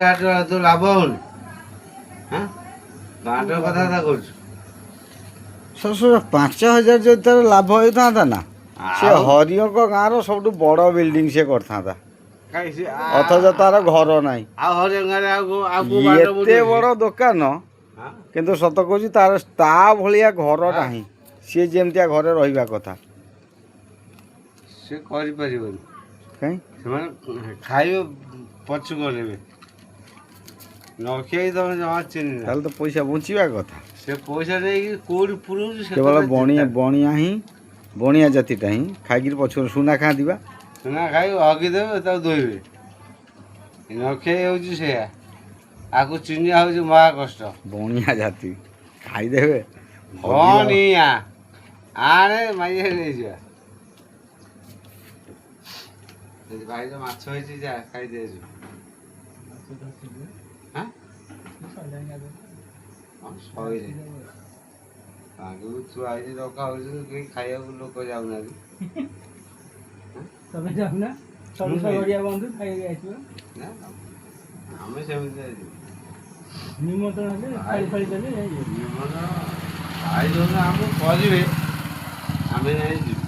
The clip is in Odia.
तो लाभ होनी हाँ बांट कथा कौच ଶ୍ୱଶୁର 5,000 ଯଦି ତାର ଲାଭ ହେଇଥାନ୍ତା ନା ସେ ଆଉ ହରିଙ୍କ ଗାଁର ସବୁଠୁ ବଡ଼ ବିଲ୍ଡିଂ ସେ କରିଥାନ୍ତା କାଇଁ ସେ ଅଥଚ ତାର ଘର ନାହିଁ। ଆଉ ହରିଙ୍ଗାରେ ଆଉ କୋଉ ବାଟ ଏତେ ବଡ଼ ଦୋକାନ ହଁ କିନ୍ତୁ ସତ କହୁଛି ତାର ତା ଭଳିଆ ଘର ନାହିଁ। ସିଏ ଯେମିତିଆ ଘରେ ରହିବା କଥା। ସେ କରିପାରିବନି କାଇଁ ସେମାନେ ଖାଇବେ ପଛକୁ ନେବେ ନ ଖିଆଇ ତମେ ଜମା ଚିହ୍ନି ନା ତାହେଲେ ତ ପଇସା ବଞ୍ଚିବା କଥା। ସେ ପଇସା ନେଇକି କୋଉଠି ପୁରଉଛି ସେ କେବଳ ବଣିଆ ହିଁ ବଣିଆ ଜାତିଟା ହିଁ ଖାଇକିରି ପଛରୁ ସୁନା ଖାଆନ୍ତି ବା। ସୁନା ଖାଇବେ ହଗିଦେବେ ତାକୁ ଧୋଇବେ ନ ଖିଆଇ ହେଉଛି ସେଇଆ ଆକୁ ଚିହ୍ନିବା ହେଉଛି ମହା କଷ୍ଟ। ବଣିଆ ଜାତି ଖାଇଦେବେ ବଣିଆ ଆଣେ ମାଇଆ ନେଇଯିବା ଭାଇର ମାଛ ହେଇଛି ଯା ଖାଇଦେଇଛୁ ହଁ ଶଇଲେ ଆଗକୁ ଛୁଆ ହେଇଛି ରଖା ହଉଛି କେହି ଖାଇବାକୁ ଲୋକ ଯାଉନାହାନ୍ତି। ତମେ ଯାଉନା ସରିଆ ବନ୍ଧୁ ଖାଇକି ଆସିବ ନା ଆମେ ସେମିତି ଯାଇଛୁ ନିମନ୍ତ୍ରଣ ହେଲେ ଖାଳି ଫାଳି ଦେଲେ ନିମନ୍ତ୍ରଣ ଖାଇ ଦେଉନା ଆମକୁ କରିବେ ଆମେ ଯାଇ ଯିବୁ।